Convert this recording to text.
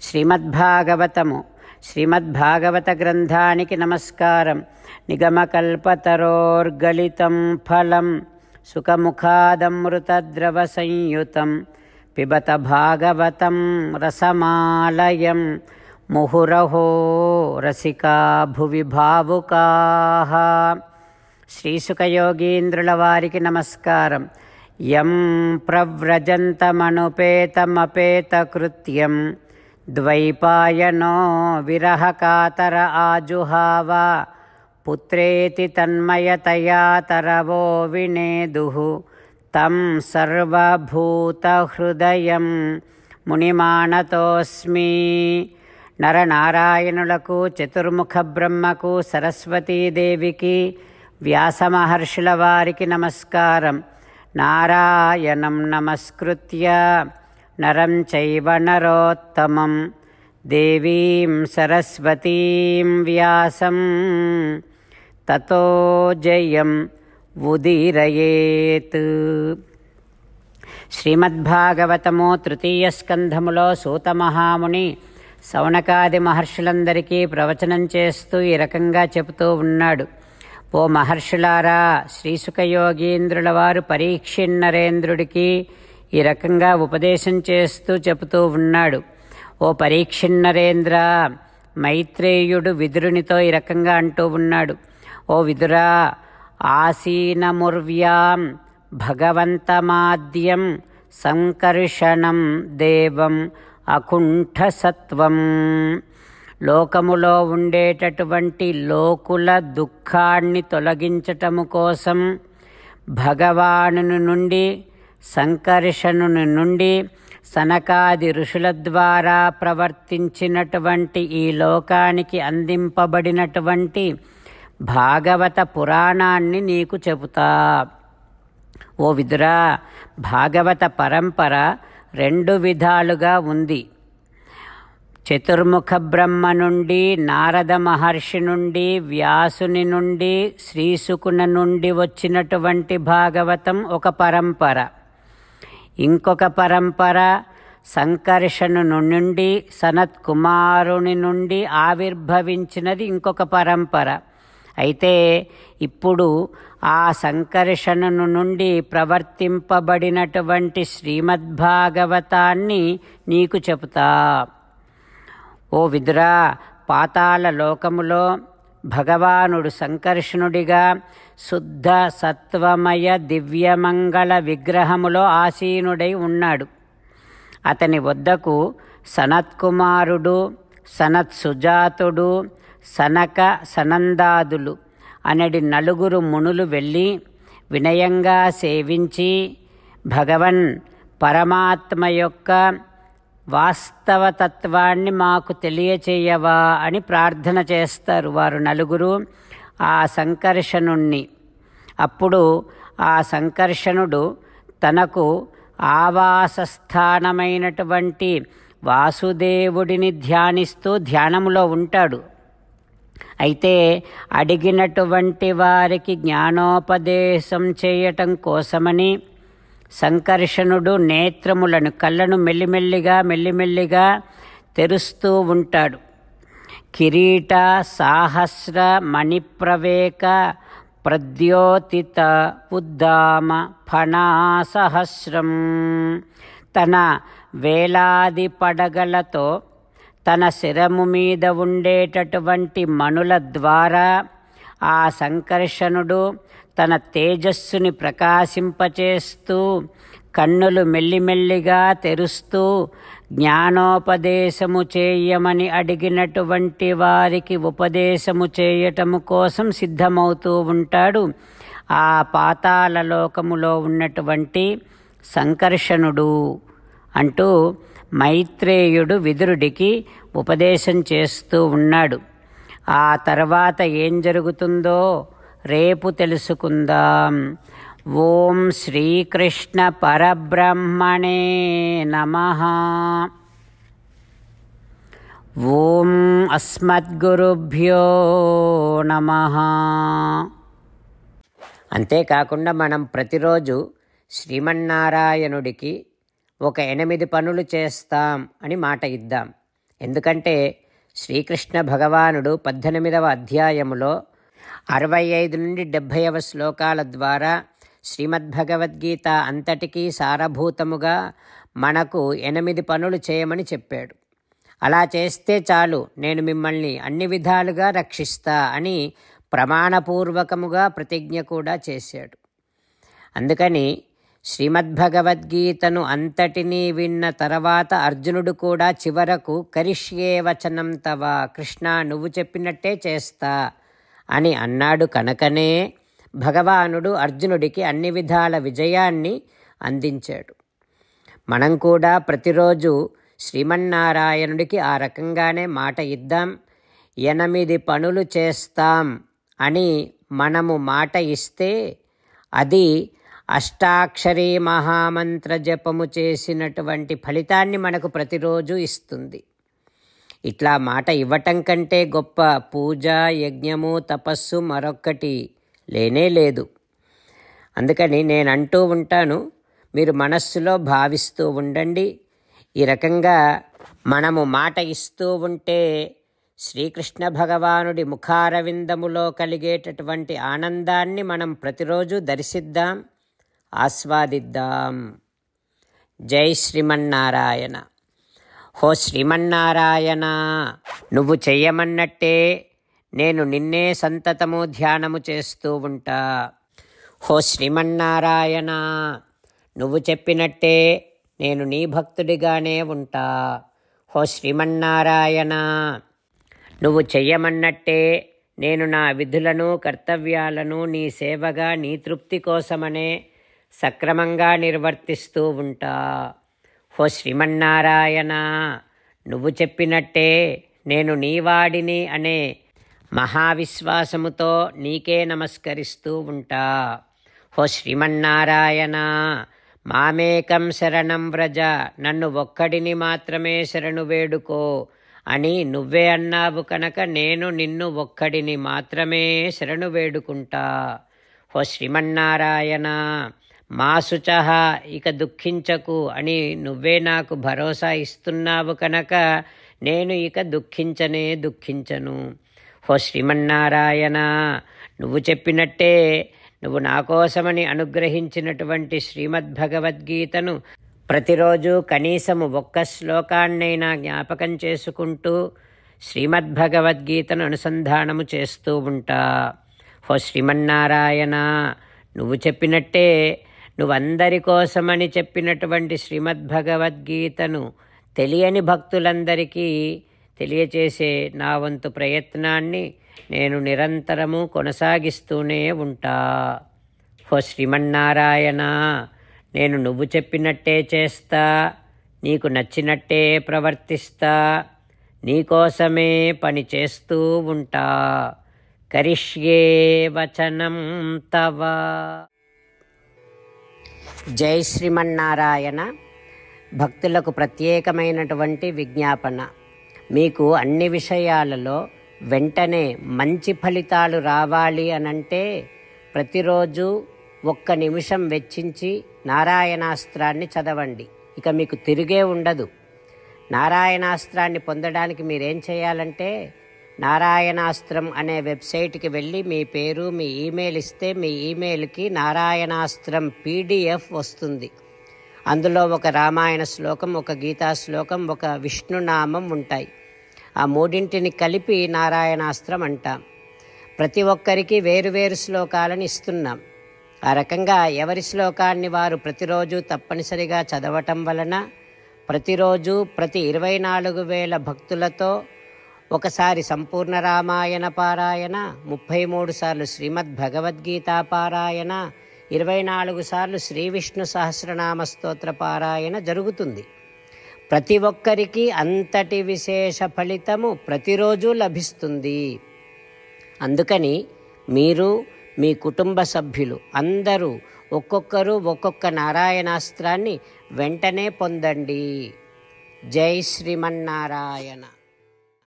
శ్రీమద్భాగవతము శ్రీమద్భాగవత గ్రంథానికి నమస్కారం. నిగమకల్పతరోర్గళితం ఫలం సుఖముఖాదమృతద్రవ సంయుతం పిబత భాగవతం రసమాలయం ముహురహో రసికా భువి భావుకాః. శ్రీసుఖయోగీంద్రుల వారికి నమస్కారం. యం ప్రవ్రజంతమనుపేతమపేతకృత్యం ద్వైపాయనో విరహకాతర ఆజుహావ పుత్రేతి తన్మయతయా తరవో వినేదుః తం సర్వభూతహృదయం మునిమానతోస్మి. నరనారాయణులకు, చతుర్ముఖ బ్రహ్మకు, సరస్వతీదేవికి, వ్యాసమహర్షుల వారికి నమస్కారం. నారాయణం నమస్కృత్య నరం చైవ నరోత్తమం దేవీం సరస్వతీం వ్యాసం తతో జయం ఉదీరయేత్. శ్రీమద్భాగవతము తృతీయ స్కంధములో సూత మహాముని శౌనకాది మహర్షులందరికీ ప్రవచనం చేస్తూ ఈ రకంగా చెబుతూ ఉన్నాడు. ఓ మహర్షులారా, శ్రీసుఖయోగీంద్రుల వారు పరీక్షిన్నరేంద్రుడికి ఈ రకంగా ఉపదేశం చేస్తూ చెబుతూ ఉన్నాడు. ఓ పరీక్షిన్నరేంద్ర, మైత్రేయుడు విదురునితో ఈ రకంగా అంటూ ఉన్నాడు. ఓ విదురా, ఆసీనముర్వ్యాం భగవంతమాద్యం సంకర్షణం దేవం అకుంఠసత్వం. లోకములో ఉండేటటువంటి లోకుల దుఃఖాన్ని తొలగించటము కోసం భగవానుని నుండి, సంకర్షణుని నుండి, సనకాది ఋషుల ద్వారా ప్రవర్తించినటువంటి ఈ లోకానికి అందింపబడినటువంటి భాగవత పురాణాన్ని నీకు చెబుతా. ఓ విదురా, భాగవత పరంపర రెండు విధాలుగా ఉంది. చతుర్ముఖ బ్రహ్మ నుండి, నారద మహర్షి నుండి, వ్యాసుని నుండి, శ్రీశుకుని నుండి వచ్చినటువంటి భాగవతం ఒక పరంపర. ఇంకొక పరంపర సంకర్షణుని నుండి, సనత్ కుమారుని నుండి ఆవిర్భవించినది ఇంకొక పరంపర. అయితే ఇప్పుడు ఆ సంకర్షణను నుండి ప్రవర్తింపబడినటువంటి శ్రీమద్భాగవతాన్ని నీకు చెబుతా. ఓ విదురా, పాతాళ లోకములో భగవానుడు సంకర్షణుడిగా శుద్ధ సత్వమయ దివ్యమంగళ విగ్రహములో ఆసీనుడై ఉన్నాడు. అతని వద్దకు సనత్కుమారుడు, సనత్సుజాతుడు, సనక సనందాదులు అనడి నలుగురు మునులు వెళ్ళి వినయంగా సేవించి భగవన్ పరమాత్మ యొక్క వాస్తవతత్వాన్ని మాకు తెలియచేయవా అని ప్రార్థన చేస్తారు వారు నలుగురు ఆ సంకర్షణుణ్ణి. అప్పుడు ఆ సంకర్షణుడు తనకు ఆవాసస్థానమైనటువంటి వాసుదేవుడిని ధ్యానిస్తూ ధ్యానములో ఉంటాడు. అయితే అడిగినటువంటి వారికి జ్ఞానోపదేశం చేయటం కోసమని సంకర్షణుడు నేత్రములను, కళ్ళను మెల్లిమెల్లిగా తెరుస్తూ ఉంటాడు. కిరీట సాహస్ర మణిప్రవేక ప్రద్యోతిత ఉద్దామ ఫణాసహస్రం. తన వేలాది పడగలతో తన శిరము మీద ఉండేటటువంటి మణుల ద్వారా ఆ సంకర్షణుడు తన తేజస్సుని ప్రకాశింపచేస్తూ, కన్నులు మెల్లిమెల్లిగా తెరుస్తూ జ్ఞానోపదేశము చేయమని అడిగినటువంటి వారికి ఉపదేశము చేయటము కోసం సిద్ధమవుతూ ఉంటాడు ఆ పాతాళ లోకములో ఉన్నటువంటి సంకర్షణుడు అంటూ మైత్రేయుడు విదురుడికి ఉపదేశం చేస్తూ ఉన్నాడు. ఆ తర్వాత ఏం జరుగుతుందో రేపు తెలుసుకుందాం. ఓం శ్రీకృష్ణ పరబ్రహ్మణే నమః. ఓం అస్మద్గురుభ్యో నమః. అంతేకాకుండా మనం ప్రతిరోజు శ్రీమన్నారాయణుడికి ఒక 8 పనులు చేస్తాం అని మాట ఇద్దాం. ఎందుకంటే శ్రీకృష్ణ భగవానుడు 18వ అధ్యాయములో 65 నుండి 70వ శ్లోకాల ద్వారా శ్రీమద్భగవద్గీత అంతటికీ సారభూతముగా మనకు 8 పనులు చేయమని చెప్పాడు. అలా చేస్తే చాలు, నేను మిమ్మల్ని అన్ని విధాలుగా రక్షిస్తా అని ప్రమాణపూర్వకముగా ప్రతిజ్ఞ కూడా చేశాడు. అందుకని శ్రీమద్భగవద్గీతను అంతటినీ విన్న తర్వాత అర్జునుడు కూడా చివరకు కరిష్యే వచనం తవ, కృష్ణ నువ్వు చెప్పినట్టే చేస్తా అని అన్నాడు. కనుకనే భగవానుడు అర్జునుడికి అన్ని విధాల విజయాన్ని అందించాడు. మనం కూడా ప్రతిరోజు శ్రీమన్నారాయణుడికి ఆ రకంగానే మాట ఇద్దాం. 8 పనులు చేస్తాం అని మనము మాట ఇస్తే అది అష్టాక్షరీ మహామంత్ర జపము చేసినటువంటి ఫలితాన్ని మనకు ప్రతిరోజు ఇస్తుంది. ఇట్లా మాట ఇవ్వటం కంటే గొప్ప పూజ, యజ్ఞము, తపస్సు మరొక్కటి లేనే లేదు. అందుకని నేను అంటూ ఉంటాను, మీరు మనస్సులో భావిస్తూ ఉండండి. ఈ రకంగా మనము మాట ఇస్తూ ఉంటే శ్రీకృష్ణ భగవానుడి ముఖారవిందములో కలిగేటటువంటి ఆనందాన్ని మనం ప్రతిరోజు దర్శిద్దాం, ఆస్వాదిద్దాం. జై శ్రీమన్నారాయణ. హో శ్రీమన్నారాయణ, నువ్వు చెయ్యమన్నట్టే నేను నిన్నే సంతతము ధ్యానము చేస్తూ ఉంటా. హో శ్రీమన్నారాయణ, నువ్వు చెప్పినట్టే నేను నీ భక్తుడిగానే ఉంటా. హో శ్రీమన్నారాయణ, నువ్వు చెయ్యమన్నట్టే నేను నా విధులను, కర్తవ్యాలను నీ సేవగా, నీ తృప్తి కోసమనే సక్రమంగా నిర్వర్తిస్తూ ఉంటా. హో శ్రీమన్నారాయణ, నువ్వు చెప్పినట్టే నేను నీవాడిని అనే మహావిశ్వాసముతో నీకే నమస్కరిస్తూ ఉంటా. హో శ్రీమన్నారాయణ, మామేకం శరణం వ్రజ, నన్ను ఒక్కడిని మాత్రమే శరణు వేడుకో అని నువ్వే అన్నావు కనుక నేను నిన్ను ఒక్కడిని మాత్రమే శరణు వేడుకుంటా. హో శ్రీమన్నారాయణ, మా శుచః, ఇక దుఃఖించకు అని నువ్వే నాకు భరోసా ఇస్తున్నావు కనుక నేను ఇక దుఃఖించను. హో శ్రీమన్నారాయణ, నువ్వు చెప్పినట్టే నువ్వు నా కోసమని అనుగ్రహించినటువంటి శ్రీమద్భగవద్గీతను ప్రతిరోజు కనీసము 1 శ్లోకాన్నైనా జ్ఞాపకం చేసుకుంటూ శ్రీమద్భగవద్గీతను అనుసంధానము చేస్తూ ఉంటా. హో శ్రీమన్నారాయణ, నువ్వు చెప్పినట్టే నువ్వందరి కోసమని చెప్పినటువంటి శ్రీమద్భగవద్గీతను తెలియని భక్తులందరికీ తెలియచేసే నా వంతు ప్రయత్నాన్ని నేను నిరంతరము కొనసాగిస్తూనే ఉంటా. హో శ్రీమన్నారాయణ, నేను నువ్వు చెప్పినట్టే చేస్తా, నీకు నచ్చినట్టే ప్రవర్తిస్తా, నీకోసమే పని చేస్తూ ఉంటా. కరిష్యే వచనం తవ. జై శ్రీమన్నారాయణ. భక్తులకు ప్రత్యేకమైనటువంటి విజ్ఞాపన. మీకు అన్ని విషయాలలో వెంటనే మంచి ఫలితాలు రావాలి అనంటే ప్రతిరోజు 1 నిమిషం వెచ్చించి నారాయణాస్త్రాన్ని చదవండి. ఇక మీకు తిరిగే ఉండదు. నారాయణాస్త్రాన్ని పొందడానికి మీరేం చేయాలంటే నారాయణాస్త్రం అనే వెబ్సైట్కి వెళ్ళి మీ పేరు, మీ ఈమెయిల్ ఇస్తే మీ ఈమెయిల్కి నారాయణాస్త్రం PDF వస్తుంది. అందులో ఒక రామాయణ శ్లోకం, ఒక గీతా శ్లోకం, ఒక విష్ణునామం ఉంటాయి. ఆ 3ంటిని కలిపి నారాయణాస్త్రం అంటాం. ప్రతి ఒక్కరికి వేరువేరు శ్లోకాలను ఇస్తున్నాం. ఆ రకంగా ఎవరి శ్లోకాన్ని వారు ప్రతిరోజు తప్పనిసరిగా చదవటం వలన ప్రతిరోజు ప్రతి 24,000 భక్తులతో ఒకసారి సంపూర్ణ రామాయణ పారాయణ, 33 సార్లు శ్రీమద్భగవద్గీత పారాయణ, 24 సార్లు శ్రీ విష్ణు సహస్రనామ స్తోత్ర పారాయణ జరుగుతుంది. ప్రతి ఒక్కరికి అంతటి విశేష ఫలితము ప్రతిరోజు లభిస్తుంది. అందుకని మీరు, మీ కుటుంబ సభ్యులు అందరూ ఒక్కొక్కరు ఒక్కొక్క నారాయణాస్త్రాన్ని వెంటనే పొందండి. జై శ్రీమన్నారాయణ.